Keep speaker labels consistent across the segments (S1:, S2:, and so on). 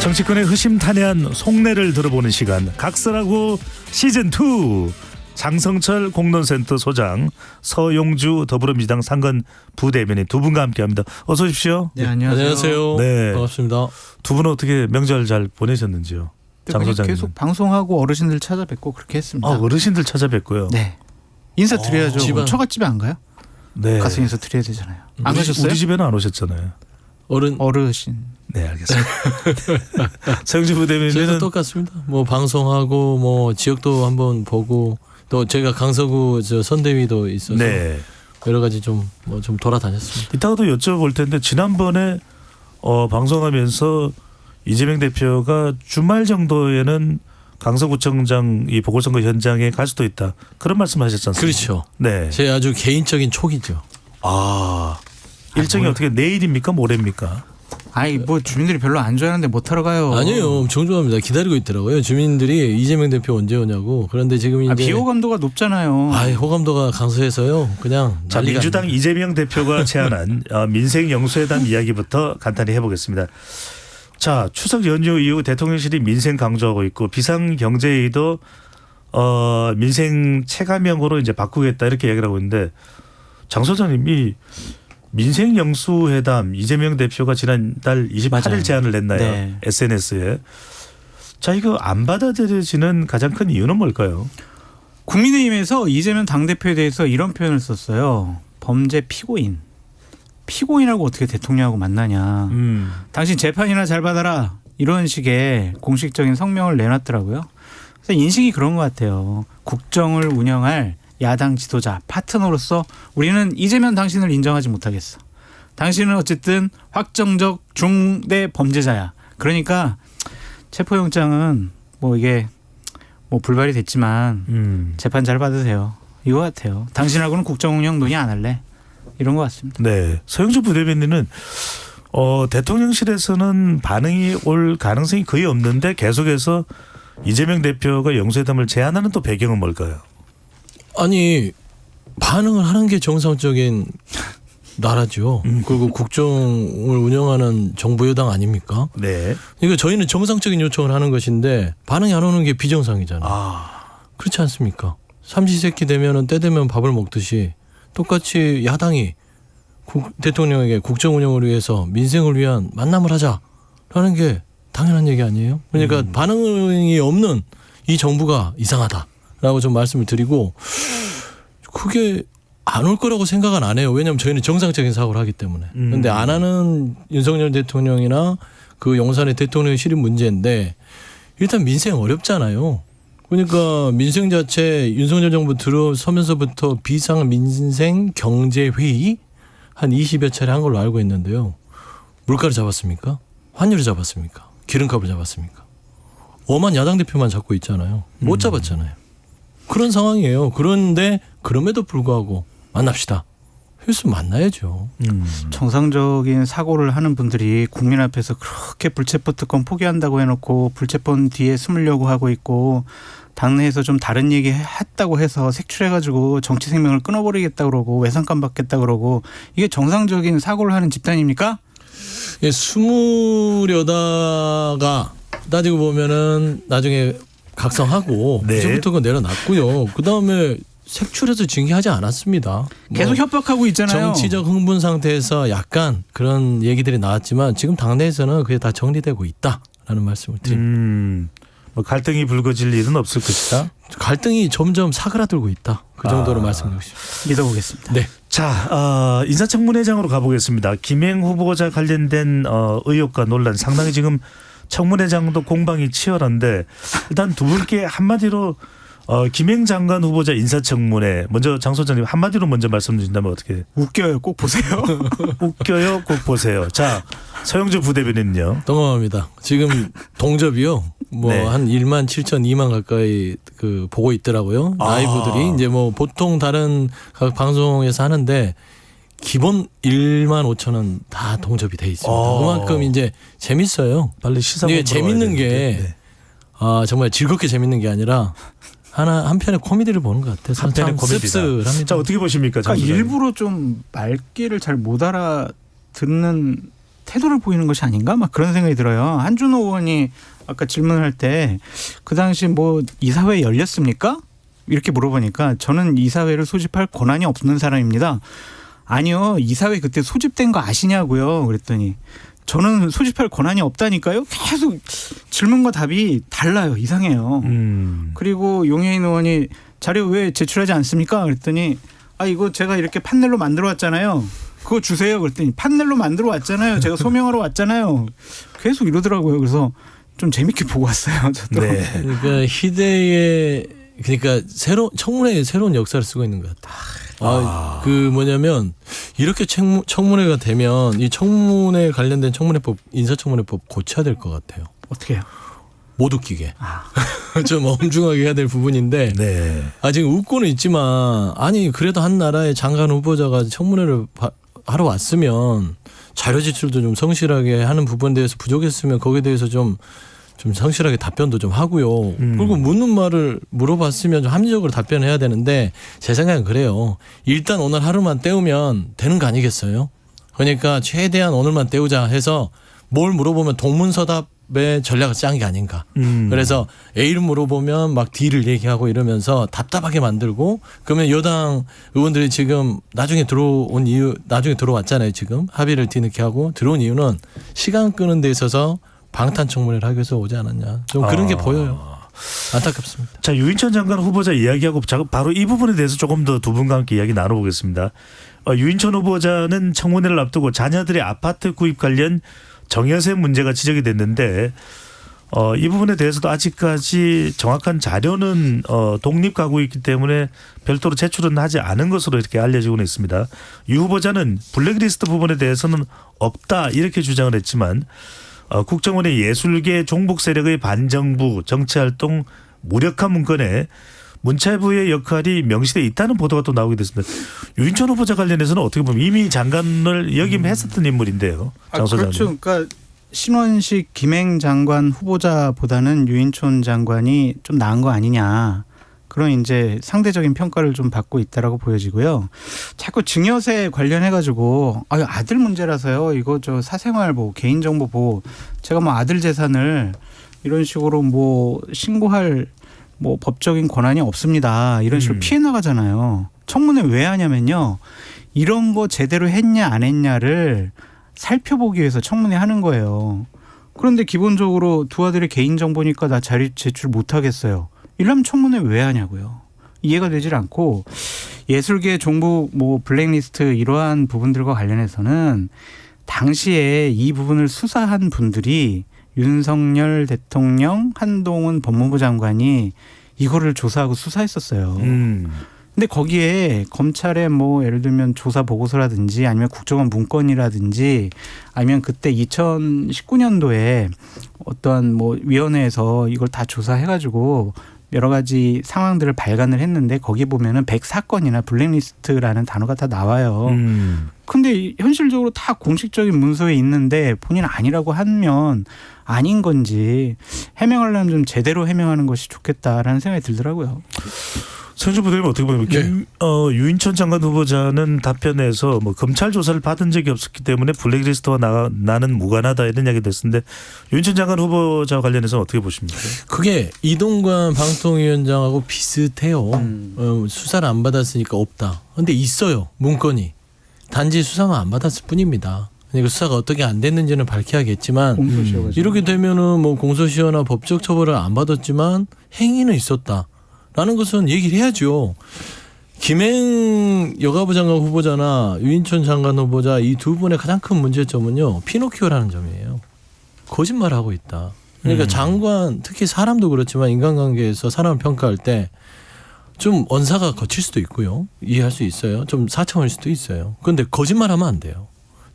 S1: 정치권의 허심탄회한 속내를 들어보는 시간, 각설하고 시즌2. 장성철 공론센터 소장, 서용주 더불어민주당 상근 부대변인 두 분과 함께합니다. 어서 오십시오.
S2: 네, 안녕하세요.
S1: 네,
S2: 반갑습니다.
S1: 두 분은 어떻게 명절 잘 보내셨는지요? 장 소장님.
S3: 계속 방송하고 어르신들 찾아뵙고 그렇게 했습니다.
S1: 아, 어르신들 찾아뵙고요.
S3: 네. 인사 드려야죠.
S2: 집안.
S3: 처갓집에 안 가요?
S1: 네.
S3: 가서 인사 드려야 되잖아요. 안 가셨어요?
S1: 우리 집에는 안 오셨잖아요.
S3: 어르신.
S1: 네, 알겠습니다. 서용주
S2: 저도
S1: 부대변인은
S2: 똑같습니다. 뭐 방송하고 뭐 지역도 한번 보고 또 제가 강서구 저 선대위도 있어서
S1: 네.
S2: 여러 가지 좀 돌아다녔습니다.
S1: 이따가도 여쭤볼 텐데 지난번에 방송하면서 이재명 대표가 주말 정도에는 강서구청장 이 보궐선거 현장에 갈 수도 있다, 그런 말씀하셨지 않습니까?
S2: 그렇죠.
S1: 네.
S2: 제 아주 개인적인 촉이죠.
S1: 일정이 어떻게 내일입니까, 모레입니까?
S3: 아이 뭐 주민들이 별로 안 좋아하는데 못 하러 가요.
S2: 아니에요. 엄청 좋아합니다. 기다리고 있더라고요. 주민들이 이재명 대표 언제 오냐고. 그런데 지금 이제
S3: 비호감도가 높잖아요.
S2: 호감도가 강서에서요. 그냥
S1: 자,
S2: 난리가
S1: 민주당
S2: 납니다.
S1: 이재명 대표가 제안한 민생 영수회담 이야기부터 간단히 해보겠습니다. 자, 추석 연휴 이후 대통령실이 민생 강조하고 있고 비상경제회의도 민생 체감형으로 이제 바꾸겠다, 이렇게 이야기를 하고 있는데, 장 소장님이 민생 영수회담 이재명 대표가 지난달 28일
S3: 맞아요.
S1: 제안을 냈나요?
S3: 네.
S1: SNS에. 자, 이거 안 받아들여지는 가장 큰 이유는 뭘까요?
S3: 국민의힘에서 이재명 당대표에 대해서 이런 표현을 썼어요. 범죄 피고인. 피고인하고 어떻게 대통령하고 만나냐. 당신 재판이나 잘 받아라. 이런 식의 공식적인 성명을 내놨더라고요. 그래서 인식이 그런 것 같아요. 국정을 운영할 야당 지도자, 파트너로서 우리는 이재명 당신을 인정하지 못하겠어. 당신은 어쨌든 확정적 중대 범죄자야. 그러니까 체포영장은 뭐 이게 뭐 불발이 됐지만 재판 잘 받으세요. 이거 같아요. 당신하고는 국정 운영 논의 안 할래. 이런 것 같습니다.
S1: 네, 서영주 부대변인은 대통령실에서는 반응이 올 가능성이 거의 없는데 계속해서 이재명 대표가 영수회담을 제안하는 또 배경은 뭘까요?
S2: 아니, 반응을 하는 게 정상적인 나라죠. 그리고 국정을 운영하는 정부 여당 아닙니까?
S1: 네.
S2: 그러니까 저희는 정상적인 요청을 하는 것인데 반응이 안 오는 게 비정상이잖아요. 그렇지 않습니까? 삼시세끼 되면은 때 되면 밥을 먹듯이 똑같이 야당이 대통령에게 국정 운영을 위해서 민생을 위한 만남을 하자라는 게 당연한 얘기 아니에요? 그러니까 반응이 없는 이 정부가 이상하다라고 좀 말씀을 드리고, 그게 안 올 거라고 생각은 안 해요. 왜냐하면 저희는 정상적인 사고를 하기 때문에. 그런데 안 하는 윤석열 대통령이나 그 용산의 대통령실이 문제인데, 일단 민생 어렵잖아요. 그러니까 민생 자체 윤석열 정부 들어서면서부터 비상 민생 경제 회의 한 20여 차례 한 걸로 알고 있는데요. 물가를 잡았습니까? 환율을 잡았습니까? 기름값을 잡았습니까? 엄한 야당 대표만 잡고 있잖아요. 못 잡았잖아요. 그런 상황이에요. 그런데 그럼에도 불구하고 만납시다. 해서 만나야죠.
S3: 정상적인 사고를 하는 분들이 국민 앞에서 그렇게 불체포 특권 포기한다고 해놓고 불체포 뒤에 숨으려고 하고 있고, 당내에서 좀 다른 얘기 했다고 해서 색출해가지고 정치 생명을 끊어버리겠다 그러고 외상감 받겠다 그러고, 이게 정상적인 사고를 하는 집단입니까?
S2: 예, 숨으려다가 따지고 보면은 나중에 각성하고
S1: 네.
S2: 그제부터 그거 내려놨고요. 그 다음에 색출해서 징계하지 않았습니다.
S3: 계속 협박하고 있잖아요.
S2: 정치적 흥분 상태에서 약간 그런 얘기들이 나왔지만 지금 당내에서는 그게 다 정리되고 있다라는 말씀을 드립니다.
S1: 뭐 갈등이 불거질 일은 없을 것이다.
S2: 갈등이 점점 사그라들고 있다. 그 정도로 말씀드리고 싶습니다.
S3: 믿어보겠습니다.
S2: 네.
S1: 자, 인사청문회장으로 가보겠습니다. 김행 후보자 관련된 의혹과 논란, 상당히 지금 청문회장도 공방이 치열한데, 일단 두 분께 한마디로 김행 장관 후보자 인사청문회, 먼저 장 소장님 한마디로 먼저 말씀 주신다면 어떻게?
S3: 웃겨요. 꼭 보세요.
S1: 웃겨요. 꼭 보세요. 자, 서영주 부대변인은요.
S2: 동감합니다. 지금 동접이요. 뭐
S1: 네.
S2: 한 1만 7천 2만 가까이 그 보고 있더라고요. 라이브들이 이제 뭐 보통 다른 각 방송에서 하는데 기본 1만 5천은 다 동접이 돼 있습니다. 그만큼 이제 재밌어요.
S1: 빨리 시사.
S2: 이게 재밌는 게 정말 즐겁게 재밌는 게 아니라 한 편의 코미디를 보는 것 같아요.
S1: 한편의 코미디다.
S2: 씁쓸합니다.
S1: 자, 어떻게 보십니까?
S3: 그러니까 일부러 좀 말귀를 잘 못 알아듣는 태도를 보이는 것이 아닌가 막 그런 생각이 들어요. 한준호 의원이 아까 질문할 때 그 당시 뭐 이사회 열렸습니까? 이렇게 물어보니까 저는 이사회를 소집할 권한이 없는 사람입니다. 아니요, 이사회 그때 소집된 거 아시냐고요. 그랬더니 저는 소집할 권한이 없다니까요. 계속 질문과 답이 달라요. 이상해요. 그리고 용해인 의원이 자료 왜 제출하지 않습니까? 그랬더니 이거 제가 이렇게 판넬로 만들어 왔잖아요. 그거 주세요. 그랬더니 판넬로 만들어 왔잖아요. 제가 소명하러 왔잖아요. 계속 이러더라고요. 그래서 좀 재밌게 보고 왔어요. 저도.
S1: 네.
S2: 그러니까 희대의 그러니까 청문회의 새로운 역사를 쓰고 있는 것 같다. 그 뭐냐면 이렇게 청문회가 되면 이 청문회 관련된 청문회법 인사청문회법 고쳐야 될 것 같아요.
S3: 어떻게 해요?
S2: 못 웃기게. 좀 엄중하게 해야 될 부분인데
S1: 네.
S2: 지금 웃고는 있지만 아니 그래도 한 나라의 장관 후보자가 청문회를 하러 왔으면 자료 제출도 좀 성실하게 하는 부분에 대해서 부족했으면 거기에 대해서 좀 성실하게 답변도 좀 하고요. 그리고 묻는 말을 물어봤으면 좀 합리적으로 답변해야 되는데 제 생각은 그래요. 일단 오늘 하루만 때우면 되는 거 아니겠어요? 그러니까 최대한 오늘만 때우자 해서 뭘 물어보면 동문서답의 전략을 짠 게 아닌가. 그래서 A를 물어보면 막 D를 얘기하고 이러면서 답답하게 만들고 그러면 여당 의원들이 지금 나중에 들어왔잖아요. 지금 합의를 뒤늦게 하고 들어온 이유는 시간 끄는 데 있어서 방탄청문회를 하기 위해서 오지 않았냐. 좀 그런 게 보여요. 안타깝습니다.
S1: 자, 유인천 장관 후보자 이야기하고 바로 이 부분에 대해서 조금 더 두 분과 함께 이야기 나눠보겠습니다. 유인천 후보자는 청문회를 앞두고 자녀들의 아파트 구입 관련 정여세 문제가 지적이 됐는데 이 부분에 대해서도 아직까지 정확한 자료는 독립가고 있기 때문에 별도로 제출은 하지 않은 것으로 이렇게 알려지고는 있습니다. 유 후보자는 블랙리스트 부분에 대해서는 없다 이렇게 주장을 했지만 국정원의 예술계 종북 세력의 반정부 정치활동 무력화 문건에 문체부의 역할이 명시돼 있다는 보도가 또 나오게 됐습니다. 유인천 후보자 관련해서는 어떻게 보면 이미 장관을 역임했었던 인물인데요. 장 소장님.
S3: 그렇죠. 그러니까 신원식 김행 장관 후보자보다는 유인천 장관이 좀 나은 거 아니냐. 그런 이제 상대적인 평가를 좀 받고 있다라고 보여지고요. 자꾸 증여세 관련해 가지고 아들 문제라서요. 이거 저 사생활 보호, 개인정보 보호. 제가 뭐 아들 재산을 이런 식으로 뭐 신고할 뭐 법적인 권한이 없습니다. 이런 식으로 피해 나가잖아요. 청문회 왜 하냐면요. 이런 거 제대로 했냐 안 했냐를 살펴보기 위해서 청문회 하는 거예요. 그런데 기본적으로 두 아들의 개인정보니까 나 자료 제출 못 하겠어요. 이러면 청문회 왜 하냐고요. 이해가 되질 않고 예술계 종북 뭐 블랙리스트 이러한 부분들과 관련해서는 당시에 이 부분을 수사한 분들이 윤석열 대통령, 한동훈 법무부 장관이 이거를 조사하고 수사했었어요. 근데 거기에 검찰의 뭐 예를 들면 조사 보고서라든지 아니면 국정원 문건이라든지 아니면 그때 2019년도에 어떠한 뭐 위원회에서 이걸 다 조사해가지고 여러 가지 상황들을 발간을 했는데 거기 보면은 104건이나 블랙리스트라는 단어가 다 나와요. 근데 현실적으로 다 공식적인 문서에 있는데 본인 아니라고 하면 아닌 건지 해명하려면 좀 제대로 해명하는 것이 좋겠다라는 생각이 들더라고요.
S1: 선주 부대님 어떻게 보면
S2: 네.
S1: 유인천 장관 후보자는 답변에서 뭐 검찰 조사를 받은 적이 없었기 때문에 블랙리스트와 나는 무관하다 이런 이야기 됐는데 유인천 장관 후보자와 관련해서는 어떻게 보십니까?
S2: 그게 이동관 방통위원장하고 비슷해요. 수사를 안 받았으니까 없다. 근데 있어요. 문건이. 단지 수사만 안 받았을 뿐입니다. 그러니까 수사가 어떻게 안 됐는지는 밝혀야겠지만 이렇게 되면은 뭐 공소시효나 법적 처벌을 안 받았지만 행위는 있었다. 라는 것은 얘기를 해야죠. 김행 여가부 장관 후보자나 유인천 장관 후보자 이 두 분의 가장 큰 문제점은요. 피노키오라는 점이에요. 거짓말을 하고 있다. 그러니까 장관 특히 사람도 그렇지만 인간관계에서 사람을 평가할 때 좀 언사가 거칠 수도 있고요. 이해할 수 있어요. 좀 사청할 수도 있어요. 그런데 거짓말하면 안 돼요.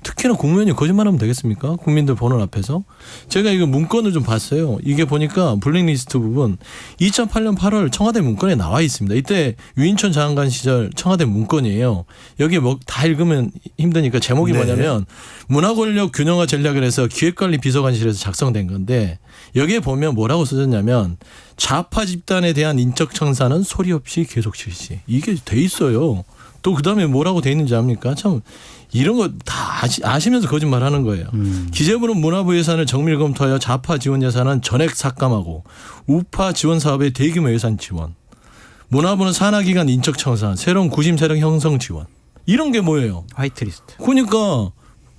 S2: 특히나 국무위원이 거짓말하면 되겠습니까? 국민들 보는 앞에서. 제가 이거 문건을 좀 봤어요. 이게 보니까 블랙리스트 부분 2008년 8월 청와대 문건에 나와 있습니다. 이때 유인천 장관 시절 청와대 문건이에요. 여기 뭐 다 읽으면 힘드니까 제목이
S1: 네.
S2: 뭐냐면 문화권력 균형화 전략을 해서 기획관리 비서관실에서 작성된 건데 여기에 보면 뭐라고 써졌냐면 좌파 집단에 대한 인적 청산은 소리 없이 계속 실시. 이게 돼 있어요. 또 그다음에 뭐라고 돼 있는지 압니까? 참 이런 거 다 아시면서 거짓말하는 거예요. 기재부는 문화부 예산을 정밀 검토하여 좌파 지원 예산은 전액 삭감하고 우파 지원 사업의 대규모 예산 지원. 문화부는 산하기관 인적 청산, 새로운 구심 세력 형성 지원. 이런 게 뭐예요?
S3: 화이트리스트.
S2: 그러니까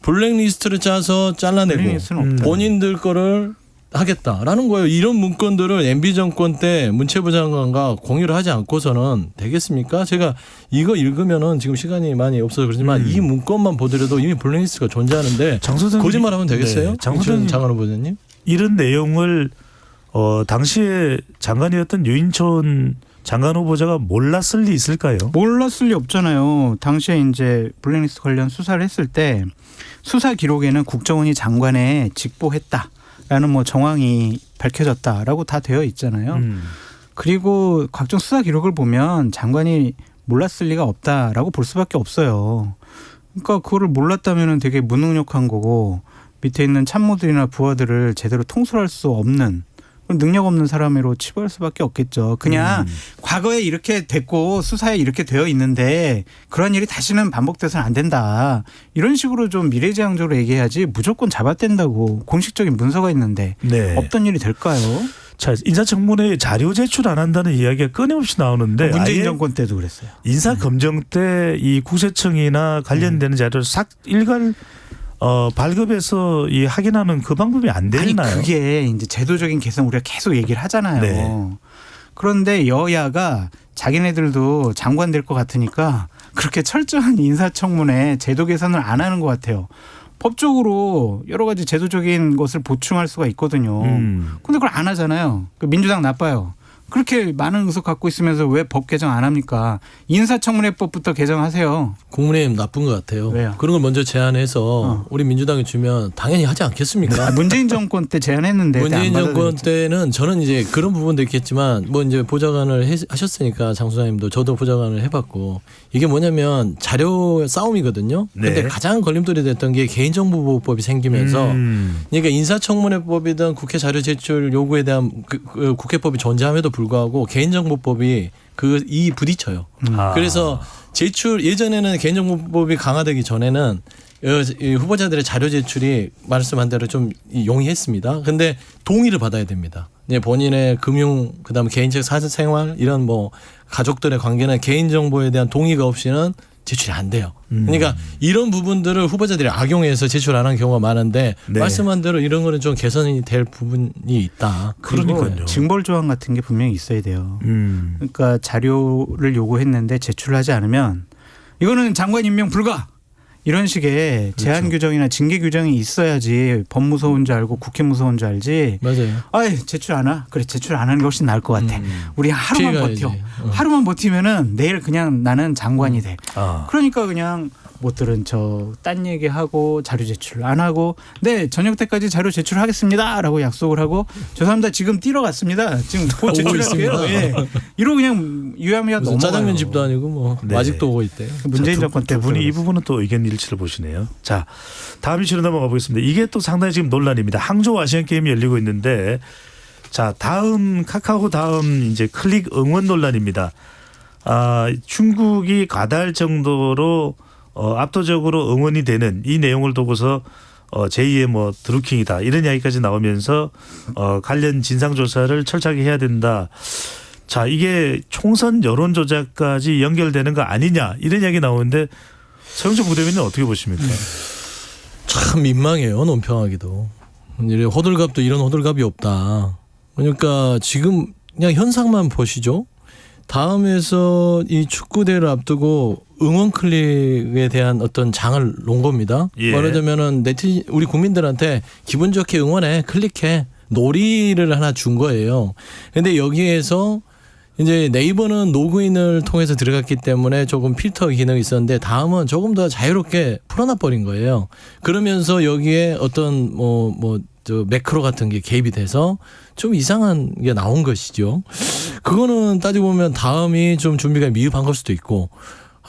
S2: 블랙리스트를 짜서 잘라내고
S3: 블랙리스트는 없다.
S2: 본인들 거를 하겠다라는 거예요. 이런 문건들을 MB 정권 때 문체부 장관과 공유를 하지 않고서는 되겠습니까? 제가 이거 읽으면은 지금 시간이 많이 없어서 그렇지만 이 문건만 보더라도 이미 블랙리스트가 존재하는데
S1: 장 소장님,
S2: 거짓말하면 되겠어요?
S1: 네, 장 소장님
S2: 장관 후보자님?
S1: 이런 내용을 당시에 장관이었던 유인촌 장관 후보자가 몰랐을 리 있을까요?
S3: 몰랐을 리 없잖아요. 당시에 이제 블랙리스트 관련 수사를 했을 때 수사 기록에는 국정원이 장관에 직보했다라는 뭐 정황이 밝혀졌다라고 다 되어 있잖아요. 그리고 각종 수사 기록을 보면 장관이 몰랐을 리가 없다라고 볼 수밖에 없어요. 그러니까 그거를 몰랐다면은 되게 무능력한 거고 밑에 있는 참모들이나 부하들을 제대로 통솔할 수 없는 능력 없는 사람으로 치부할 수밖에 없겠죠. 그냥 과거에 이렇게 됐고 수사에 이렇게 되어 있는데 그런 일이 다시는 반복돼서는 안 된다. 이런 식으로 좀 미래지향적으로 얘기해야지 무조건 잡아댄다고 공식적인 문서가 있는데
S1: 네.
S3: 없던 일이 될까요?
S1: 자, 인사청문회에 자료 제출 안 한다는 이야기가 끊임없이 나오는데
S3: 문재인
S1: 아예
S3: 정권 때도 그랬어요.
S1: 인사검증 때 이 국세청이나 관련되는 자료를 싹 일괄 발급해서 이 확인하는 그 방법이 안
S3: 아니
S1: 되나요?
S3: 그게 이제 제도적인 개선 우리가 계속 얘기를 하잖아요.
S1: 네.
S3: 그런데 여야가 자기네들도 장관 될 것 같으니까 그렇게 철저한 인사청문회 제도 개선을 안 하는 것 같아요. 법적으로 여러 가지 제도적인 것을 보충할 수가 있거든요. 근데 그걸 안 하잖아요. 민주당 나빠요. 그렇게 많은 의석 갖고 있으면서 왜 법 개정 안 합니까? 인사청문회법부터 개정하세요.
S2: 국민의힘 나쁜 것 같아요.
S3: 왜요?
S2: 그런 걸 먼저 제안해서 우리 민주당이 주면 당연히 하지 않겠습니까?
S3: 문재인 정권 때 제안했는데
S2: 문재인
S3: 안
S2: 정권
S3: 받아들였죠.
S2: 때는 저는 이제 그런 부분도 있겠지만 뭐 이제 보좌관을 하셨으니까 장 소장님도 저도 보좌관을 해봤고 이게 뭐냐면 자료 싸움이거든요. 근데
S1: 네.
S2: 가장 걸림돌이 됐던 게 개인정보보호법이 생기면서 그러니까 인사청문회법이든 국회 자료 제출 요구에 대한 그 국회법이 존재함에도 불구하고 개인정보법이 이 부딪혀요. 그래서 제출 예전에는 개인정보법이 강화되기 전에는 이 후보자들의 자료 제출이 말씀한 대로 좀 용이했습니다. 근데 동의를 받아야 됩니다. 본인의 금융 그다음에 개인적 사생활 이런 뭐 가족들의 관계는 개인정보에 대한 동의가 없이는 제출이 안 돼요. 그러니까 이런 부분들을 후보자들이 악용해서 제출 안 하는 경우가 많은데
S1: 네.
S2: 말씀한 대로 이런 거는 좀 개선이 될 부분이 있다.
S1: 그러니까요.
S3: 징벌 조항 같은 게 분명히 있어야 돼요. 그러니까 자료를 요구했는데 제출하지 않으면 이거는 장관 임명 불가. 이런 식의 제한
S2: 그렇죠.
S3: 규정이나 징계 규정이 있어야지 법 무서운 줄 알고 국회 무서운 줄 알지.
S2: 맞아요.
S3: 아이 제출 안 하? 그래 제출 안 하는 게 훨씬 나을 것 같아. 우리 하루만
S2: 피해가야지.
S3: 버텨. 하루만 버티면은 내일 그냥 나는 장관이 돼. 그러니까 그냥 못들은 저 딴 얘기하고 자료 제출 안 하고 네 저녁 때까지 자료 제출하겠습니다라고 약속을 하고 죄송합니다 지금 뛰러 갔습니다 지금 곧 제출할게요. 예. 이러고 그냥 유야무야
S2: 무슨
S3: 넘어가요.
S2: 짜장면 집도 아니고 뭐
S1: 네.
S2: 아직도 오고 있대요.
S3: 문재인 정권 때
S1: 두 분이 이 부분은 또 의견 일치를 보시네요. 자, 다음 이슈로 넘어가 보겠습니다. 이게 또 상당히 지금 논란입니다. 항저우 아시안 게임이 열리고 있는데, 자, 다음 카카오 다음 이제 클릭 응원 논란입니다. 중국이 가다할 정도로 압도적으로 응원이 되는 이 내용을 두고서 제2의 뭐 드루킹이다 이런 이야기까지 나오면서 관련 진상조사를 철저하게 해야 된다. 자, 이게 총선 여론 조작까지 연결되는 거 아니냐 이런 이야기 나오는데 서영주 부대변인은 어떻게 보십니까?
S2: 참 민망해요. 논평하기도. 호들갑도 이런 호들갑이 없다. 그러니까 지금 그냥 현상만 보시죠. 다음에서 이 축구대회를 앞두고 응원 클릭에 대한 어떤 장을 놓은 겁니다.
S1: 예.
S2: 말하자면은 우리 국민들한테 기분 좋게 응원해, 클릭해, 놀이를 하나 준 거예요. 근데 여기에서 이제 네이버는 로그인을 통해서 들어갔기 때문에 조금 필터 기능이 있었는데 다음은 조금 더 자유롭게 풀어놔 버린 거예요. 그러면서 여기에 어떤 저 매크로 같은 게 개입이 돼서 좀 이상한 게 나온 것이죠. 그거는 따지고 보면 다음이 좀 준비가 미흡한 걸 수도 있고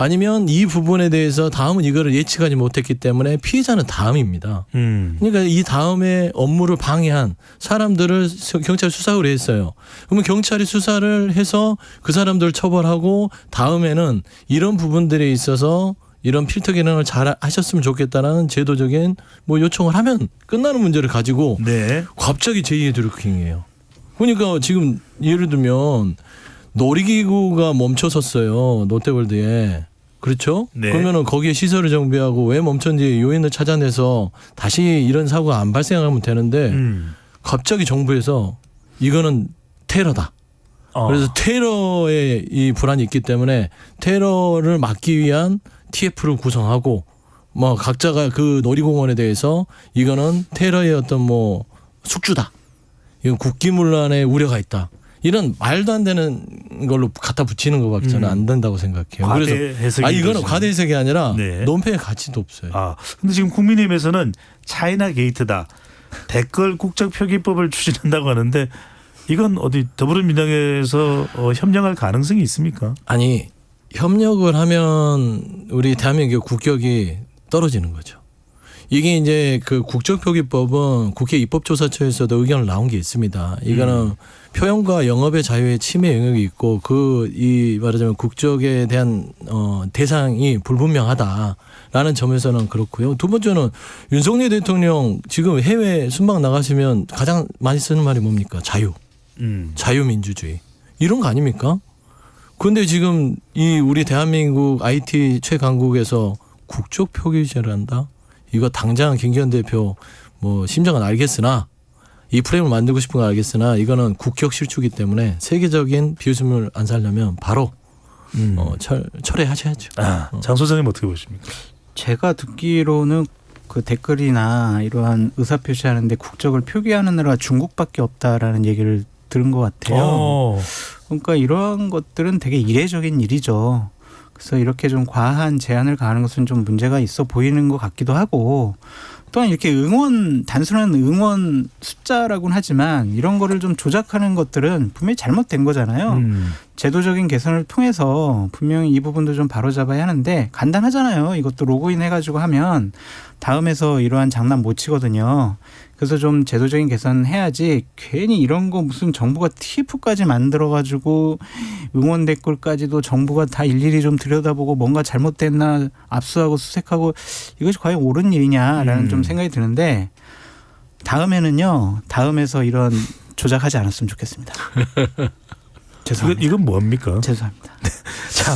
S2: 아니면 이 부분에 대해서 다음은 이거를 예측하지 못했기 때문에 피해자는 다음입니다. 그러니까 이 다음에 업무를 방해한 사람들을 경찰 수사를 했어요. 그러면 경찰이 수사를 해서 그 사람들을 처벌하고 다음에는 이런 부분들에 있어서 이런 필터 기능을 잘 하셨으면 좋겠다라는 제도적인 뭐 요청을 하면 끝나는 문제를 가지고
S1: 네.
S2: 갑자기 제2의 드루킹이에요. 그러니까 지금 예를 들면 놀이기구가 멈춰섰어요. 롯데월드에. 그렇죠?
S1: 네.
S2: 그러면은 거기에 시설을 정비하고 왜 멈췄는지 요인을 찾아내서 다시 이런 사고가 안 발생하면 되는데 갑자기 정부에서 이거는 테러다. 그래서 테러에 이 불안이 있기 때문에 테러를 막기 위한 TF를 구성하고 뭐 각자가 그 놀이공원에 대해서 이거는 테러의 어떤 뭐 숙주다. 이건 국기문란에 우려가 있다. 이런 말도 안 되는 걸로 갖다 붙이는 것밖에 저는 안 된다고 생각해요.
S1: 과대
S2: 그래서
S1: 해석이
S2: 이거는 과대 해석이 아니라
S1: 네.
S2: 논평의 가치도 없어요.
S1: 근데 지금 국민의힘에서는 차이나 게이트다. 댓글 국적 표기법을 추진한다고 하는데 이건 어디 더불어민주당에서 협력할 가능성이 있습니까?
S2: 아니 협력을 하면 우리 대한민국 국격이 떨어지는 거죠. 이게 이제 그 국적표기법은 국회 입법조사처에서도 의견을 나온 게 있습니다. 이거는 표현과 영업의 자유의 침해 영역이 있고 이 말하자면 국적에 대한 대상이 불분명하다라는 점에서는 그렇고요. 두 번째는 윤석열 대통령 지금 해외 순방 나가시면 가장 많이 쓰는 말이 뭡니까? 자유, 자유민주주의 이런 거 아닙니까? 근데 지금 이 우리 대한민국 IT 최강국에서 국적 표기제를 한다? 이거 당장 김기현 대표 뭐 심정은 알겠으나 이 프레임을 만들고 싶은 건 알겠으나 이거는 국격 실추기 때문에 세계적인 비웃음을 안 살려면 바로 철회하셔야죠.
S1: 장 소장님 어떻게 보십니까?
S3: 제가 듣기로는 그 댓글이나 이러한 의사표시하는데 국적을 표기하느라 중국밖에 없다라는 얘기를 들은 것 같아요. 그러니까 이러한 것들은 되게 이례적인 일이죠. 그래서 이렇게 좀 과한 제한을 가하는 것은 좀 문제가 있어 보이는 것 같기도 하고 또한 이렇게 단순한 응원 숫자라고는 하지만 이런 거를 좀 조작하는 것들은 분명히 잘못된 거잖아요. 제도적인 개선을 통해서 분명히 이 부분도 좀 바로잡아야 하는데 간단하잖아요. 이것도 로그인 해가지고 하면 다음에서 이러한 장난 못 치거든요. 그래서 좀 제도적인 개선 해야지 괜히 이런 거 무슨 정부가 TF까지 만들어가지고 응원 댓글까지도 정부가 다 일일이 좀 들여다보고 뭔가 잘못됐나 압수하고 수색하고 이것이 과연 옳은 일이냐라는 좀 생각이 드는데 다음에서 이런 조작하지 않았으면 좋겠습니다. 죄송합니다.
S1: 이건 뭡니까?
S3: 죄송합니다.
S1: 자,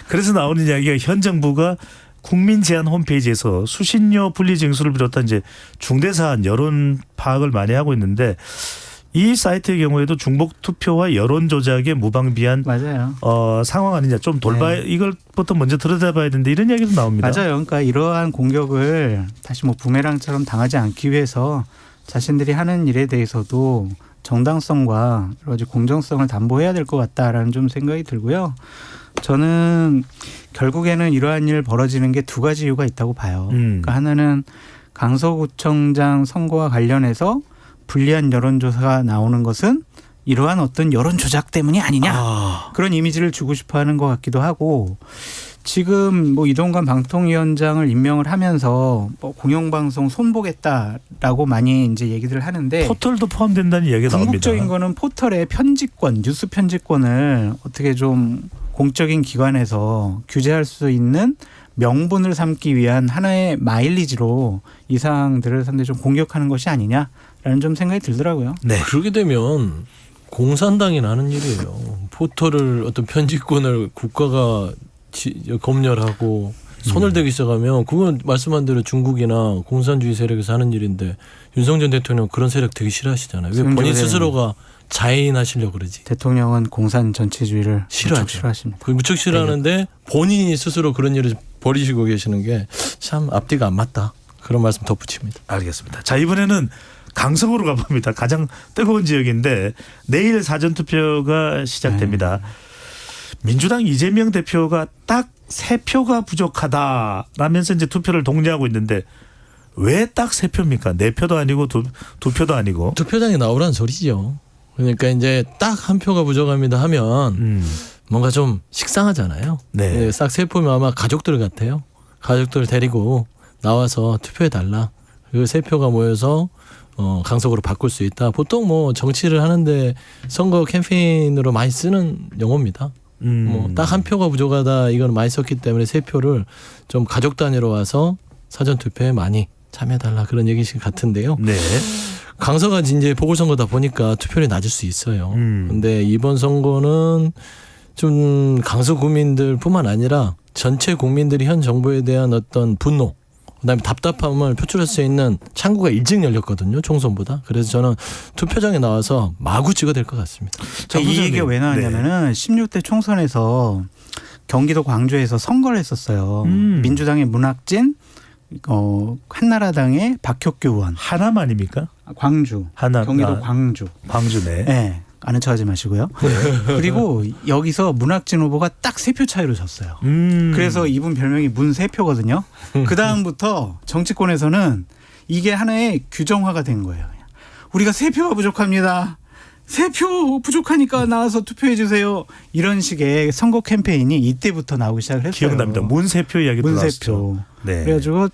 S1: 그래서 나오는 이야기가 현 정부가 국민 제안 홈페이지에서 수신료 분리 징수를 비롯한 이제 중대 사안 여론 파악을 많이 하고 있는데 이 사이트의 경우에도 중복 투표와 여론 조작에 무방비한
S3: 맞아요.
S1: 상황 아니냐 좀
S3: 네.
S1: 이걸부터 먼저 들여다봐야 되는데 이런 이야기도 나옵니다.
S3: 맞아요. 그러니까 이러한 공격을 다시 뭐 부메랑처럼 당하지 않기 위해서 자신들이 하는 일에 대해서도 정당성과 여러 가지 공정성을 담보해야 될 것 같다라는 좀 생각이 들고요. 저는 결국에는 이러한 일 벌어지는 게 두 가지 이유가 있다고 봐요. 그러니까 하나는 강서구청장 선거와 관련해서 불리한 여론조사가 나오는 것은 이러한 어떤 여론 조작 때문이 아니냐 그런 이미지를 주고 싶어하는 것 같기도 하고 지금 뭐 이동관 방통위원장을 임명을 하면서 뭐 공영방송 손보겠다라고 많이 이제 얘기들 하는데
S1: 포털도 포함된다는 이야기가 나옵니다.
S3: 궁극적인 거는 포털의 편집권, 뉴스 편집권을 어떻게 좀 공적인 기관에서 규제할 수 있는 명분을 삼기 위한 하나의 마일리지로 이 사항들을 상당히 좀 공격하는 것이 아니냐라는 좀 생각이 들더라고요.
S1: 네.
S2: 그렇게 되면 공산당이 나는 일이에요. 포털을 어떤 편집권을 국가가 검열하고 손을 대기 시작하면 그건 말씀한 대로 중국이나 공산주의 세력에서 하는 일인데 윤석열 대통령 그런 세력 되게 싫어하시잖아요. 왜 본인 스스로가 자인하시려고 그러지?
S3: 대통령은 공산 전체주의를
S2: 싫어하죠.
S3: 무척 싫어하십니다.
S2: 무척 싫어하는데 본인이 스스로 그런 일을 벌이시고 계시는 게 참 앞뒤가 안 맞다. 그런 말씀 덧붙입니다.
S1: 알겠습니다. 자, 이번에는 강서구로 가봅니다. 가장 뜨거운 지역인데 내일 사전투표가 시작됩니다. 민주당 이재명 대표가 딱 3표가 부족하다라면서 이제 투표를 독려하고 있는데 왜 딱 3표입니까? 4표도 아니고 2표도 아니고.
S2: 투표장에 나오라는 소리죠. 그러니까 이제 딱 1표가 부족합니다 하면 뭔가 좀 식상하잖아요.
S1: 네.
S2: 싹 3표면 아마 가족들 같아요. 가족들 데리고 나와서 투표해달라. 그 3표가 모여서 강석으로 바꿀 수 있다. 보통 뭐 정치를 하는데 선거 캠페인으로 많이 쓰는 용어입니다. 뭐 딱 한 표가 부족하다 이건 많이 썼기 때문에 3표를 좀 가족 단위로 와서 사전 투표에 많이 참여해달라 그런 얘기신 같은데요.
S1: 네.
S2: 강서가 이제 보궐선거다 보니까 투표율이 낮을 수 있어요. 근데 이번 선거는 좀 강서 구민들뿐만 아니라 전체 국민들이 현 정부에 대한 어떤 분노, 그다음에 답답함을 표출할 수 있는 창구가 일찍 열렸거든요. 총선보다. 그래서 저는 투표장에 나와서 마구 찍어야 될 것 같습니다.
S3: 이 얘기가 왜 나왔냐면은 16대 총선에서 경기도 광주에서 선거를 했었어요. 민주당의 문학진, 한나라당의 박혁규 의원.
S1: 하남 아닙니까?
S3: 광주. 경기도 광주.
S1: 광주네.
S3: 네. 아는 척하지 마시고요. 그리고 여기서 문학진 후보가 딱 3표 차이로 졌어요. 그래서 이분 별명이 문세표거든요. 그 다음부터 정치권에서는 이게 하나의 규정화가 된 거예요. 우리가 3표가 부족합니다. 3표 부족하니까 나와서 투표해 주세요. 이런 식의 선거 캠페인이 이때부터 나오기 시작을 했어요.
S1: 기억납니다. 문세표 이야기도 나왔죠. 네.
S3: 그래가지고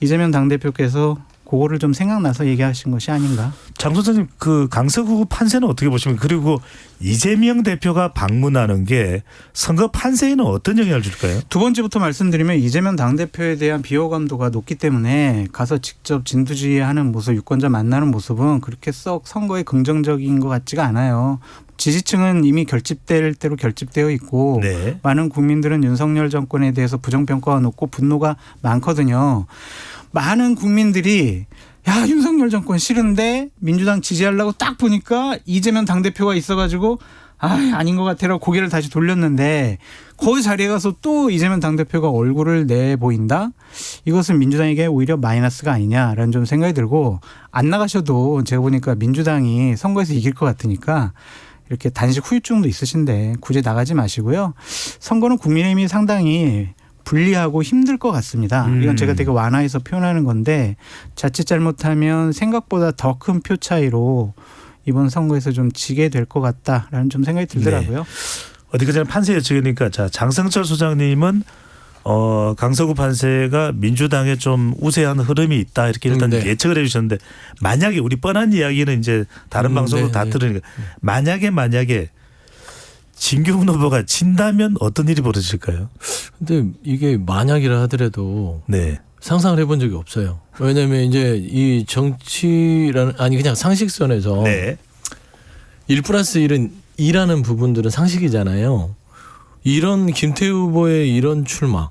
S3: 이재명 당대표께서 그거를 좀 생각나서 얘기하신 것이 아닌가.
S1: 장 소장님, 그 강서구 판세는 어떻게 보십니까? 그리고 이재명 대표가 방문하는 게 선거 판세에는 어떤 영향을 줄까요?
S3: 두 번째부터 말씀드리면 이재명 당대표에 대한 비호감도가 높기 때문에 가서 직접 진두지휘하는 모습, 유권자 만나는 모습은 그렇게 썩 선거에 긍정적인 것 같지가 않아요. 지지층은 이미 결집될 대로 결집되어 있고
S1: 네.
S3: 많은 국민들은 윤석열 정권에 대해서 부정평가가 높고 분노가 많거든요. 많은 국민들이 야 윤석열 정권 싫은데 민주당 지지하려고 딱 보니까 이재명 당대표가 있어가지고 아닌 것 같아라고 고개를 다시 돌렸는데 거기 자리에 가서 또 이재명 당대표가 얼굴을 내보인다? 이것은 민주당에게 오히려 마이너스가 아니냐라는 좀 생각이 들고 안 나가셔도 제가 보니까 민주당이 선거에서 이길 것 같으니까 이렇게 단식 후유증도 있으신데 굳이 나가지 마시고요. 선거는 국민의힘이 상당히 불리하고 힘들 것 같습니다. 이건 제가 되게 완화해서 표현하는 건데 자칫 잘못하면 생각보다 더 큰 표 차이로 이번 선거에서 좀 지게 될 것 같다라는 좀 생각이 들더라고요.
S1: 네. 어디가 전에 판세 여쭤니까 자 장성철 소장님은 강서구 판세가 민주당에 좀 우세한 흐름이 있다 이렇게 일단
S2: 네.
S1: 예측을 해주셨는데 만약에 우리 뻔한 이야기는 이제 다른 방송으로 다 들으니까 만약에 진교훈 후보가 진다면 어떤 일이 벌어질까요?
S2: 근데 이게 만약이라 하더라도
S1: 네.
S2: 상상을 해본 적이 없어요. 왜냐하면 이제 이 정치라는 아니 그냥 상식선에서
S1: 네.
S2: 1+1은 2라는 부분들은 상식이잖아요. 이런 김태우 후보의 이런 출마,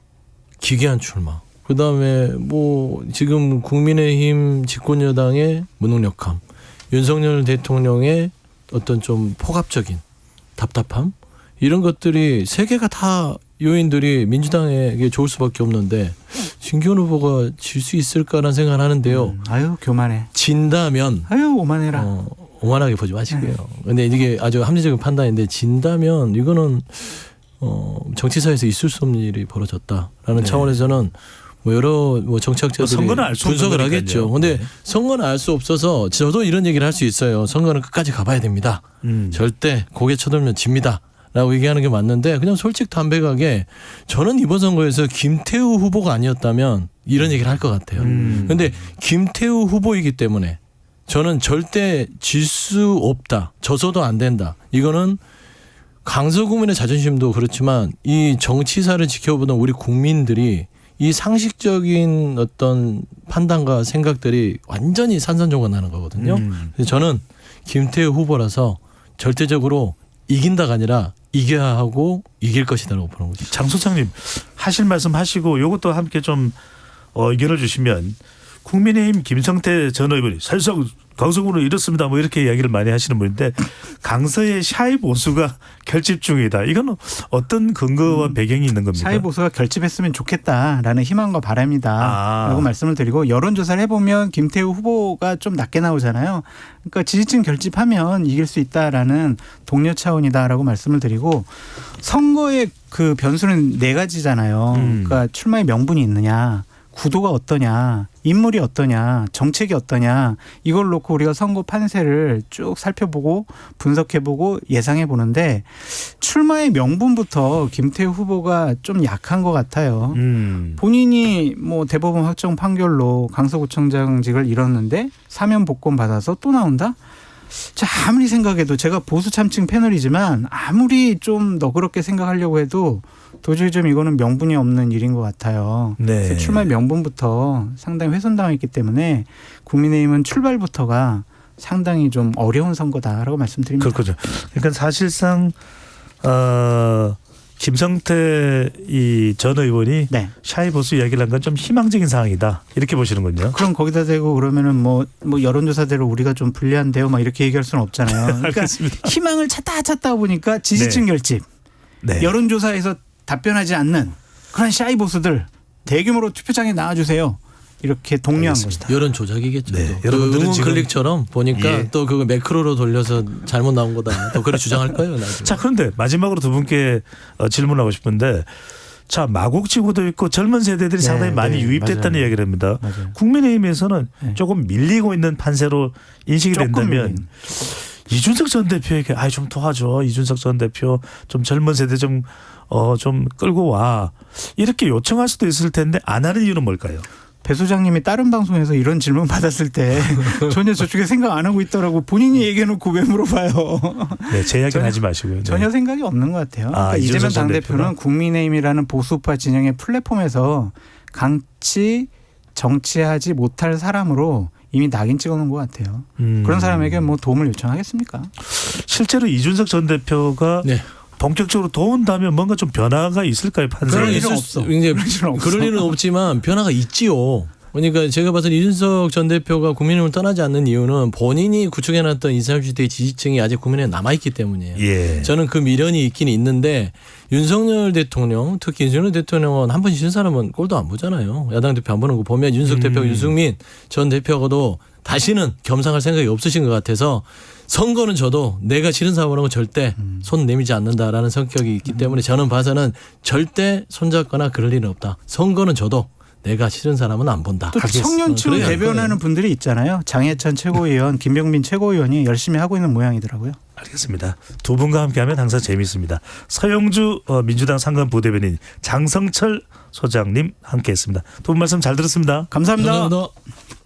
S2: 기괴한 출마. 그다음에 뭐 지금 국민의힘 집권여당의 무능력함, 윤석열 대통령의 어떤 좀 폭압적인 답답함 이런 것들이 세 개가 다 요인들이 민주당에게 좋을 수밖에 없는데 진교훈 후보가 질 수 있을까라는 생각을 하는데요.
S3: 아유 교만해.
S2: 진다면
S3: 아유 오만해라.
S2: 오만하게 보지 마시고요. 근데 이게 아주 합리적인 판단인데 진다면 이거는 정치사에서 있을 수 없는 일이 벌어졌다라는 차원에서는 뭐 여러 정치학자들이
S1: 선거는 알수 없는
S2: 분석을
S1: 거니까요.
S2: 하겠죠. 근데
S1: 네.
S2: 선거는 알 수 없어서 저도 이런 얘기를 할 수 있어요. 선거는 끝까지 가봐야 됩니다. 절대 고개 쳐들면 집니다. 라고 얘기하는 게 맞는데 그냥 솔직 담백하게 저는 이번 선거에서 김태우 후보가 아니었다면 이런 얘기를 할 것 같아요. 근데 김태우 후보이기 때문에 저는 절대 질 수 없다. 져서도 안 된다. 이거는 강서 국민의 자존심도 그렇지만 이 정치사를 지켜보던 우리 국민들이 이 상식적인 어떤 판단과 생각들이 완전히 산산조각 나는 거거든요. 그래서 저는 김태우 후보라서 절대적으로 이긴다가 아니라 이겨야 하고 이길 것이다라고 보는 거죠.
S1: 장 소장님 하실 말씀 하시고 이것도 함께 좀 의견을 주시면 국민의힘 김성태 전 의원이 사실상 강서구는 이렇습니다. 뭐 이렇게 이야기를 많이 하시는 분인데 강서의 샤이 보수가 결집 중이다. 이건 어떤 근거와 배경이 있는 겁니까?
S3: 샤이 보수가 결집했으면 좋겠다라는 희망과 바람이다 라고 말씀을 드리고 여론조사를 해보면 김태우 후보가 좀 낮게 나오잖아요. 그러니까 지지층 결집하면 이길 수 있다라는 동료 차원이다라고 말씀을 드리고 선거의 그 변수는 4가지잖아요. 그러니까 출마의 명분이 있느냐. 구도가 어떠냐, 인물이 어떠냐, 정책이 어떠냐 이걸 놓고 우리가 선거 판세를 쭉 살펴보고 분석해보고 예상해보는데 출마의 명분부터 김태우 후보가 좀 약한 것 같아요. 본인이 뭐 대법원 확정 판결로 강서구청장직을 잃었는데 사면 복권 받아서 또 나온다? 자, 아무리 생각해도 제가 보수 참칭 패널이지만 아무리 좀 너그럽게 생각하려고 해도 도저히 좀 이거는 명분이 없는 일인 것 같아요.
S1: 네.
S3: 그래서 출마 명분부터 상당히 훼손당했기 때문에 국민의힘은 출발부터가 상당히 좀 어려운 선거다라고 말씀드립니다.
S1: 그렇죠. 그러니까 사실상 김성태 이 전 의원이
S3: 네.
S1: 샤이 보수 이야기를 한 건 좀 희망적인 상황이다 이렇게 보시는군요.
S3: 그럼 거기다 대고 그러면은 뭐 여론조사대로 우리가 좀 불리한데요, 막 이렇게 얘기할 수는 없잖아요. 그러니까
S1: 알겠습니다.
S3: 희망을 찾다 보니까 지지층 결집,
S1: 네.
S3: 여론조사에서 답변하지 않는 그런 샤이 보수들 대규모로 투표장에 나와주세요. 이렇게 독려한
S1: 알겠습니다.
S3: 것이다.
S2: 여론 조작이겠죠.
S1: 네,
S2: 그
S1: 여러분들은
S2: 응원
S1: 지금-
S2: 클릭처럼 보니까
S1: 예.
S2: 또 그거 매크로로 돌려서 잘못 나온 거다. 또 그렇게 주장할 거예요. 나중에.
S1: 자, 그런데 마지막으로 두 분께 질문하고 싶은데, 자, 마곡지구도 있고 젊은 세대들이
S3: 네,
S1: 상당히 많이
S3: 네,
S1: 유입됐다는
S3: 맞아요.
S1: 이야기를 합니다.
S3: 맞아요.
S1: 국민의힘에서는
S3: 네.
S1: 조금 밀리고 있는 판세로 인식이
S3: 조금
S1: 된다면
S3: 밀린.
S1: 이준석 전 대표에게 좀 도와줘. 이준석 전 대표 좀 젊은 세대 좀 끌고 와. 이렇게 요청할 수도 있을 텐데 안 하는 이유는 뭘까요?
S3: 배 소장님이 다른 방송에서 이런 질문 받았을 때 전혀 저쪽에 생각 안 하고 있더라고. 본인이 얘기해놓고 왜 물어봐요.
S1: 네, 제 이야기는
S3: 전혀-
S1: 하지 마시고요. 네.
S3: 전혀 생각이 없는 것 같아요. 그러니까
S1: 이준석
S3: 이재명
S1: 전
S3: 당대표는
S1: 대표가?
S3: 국민의힘이라는 보수파 진영의 플랫폼에서 강치 정치하지 못할 사람으로 이미 낙인 찍어놓은 것 같아요. 그런 사람에게 뭐 도움을 요청하겠습니까?
S1: 실제로 이준석 전 대표가
S2: 네.
S1: 본격적으로 도운다면 뭔가 좀 변화가 있을까요, 판세에?
S3: 그럴 일은
S2: 있을
S3: 없어.
S2: 수- 이제
S3: 그럴 일은 없어.
S2: 그럴 일은 없지만 변화가 있지요. 그러니까 제가 봐서 이준석 전 대표가 국민의힘을 떠나지 않는 이유는 본인이 구축해놨던 20, 30대의 지지층이 아직 국민의힘에 남아있기 때문이에요.
S1: 예.
S2: 저는 그 미련이 있긴 있는데 윤석열 대통령, 특히 윤석열 대통령은 한 번 싫은 사람은 꼴도 안 보잖아요. 야당 대표 안 보는 거 보면 윤석 대표가 윤승민 전 대표가도 다시는 겸상할 생각이 없으신 것 같아서 선거는 저도 내가 싫은 사람하고 절대 손 내밀지 않는다라는 성격이 있기 때문에 저는 봐서는 절대 손잡거나 그럴 일은 없다. 선거는 저도 내가 싫은 사람은 안 본다.
S3: 또 청년층을
S2: 그래야 할
S3: 대변하는 분들이 있잖아요. 장해찬 최고위원, 김병민 최고위원이 열심히 하고 있는 모양이더라고요.
S1: 알겠습니다. 두 분과 함께하면 항상 재미있습니다. 서영주 민주당 상근 부대변인, 장성철 소장님 함께했습니다. 두 분 말씀 잘 들었습니다.
S3: 감사합니다.
S2: 감사합니다.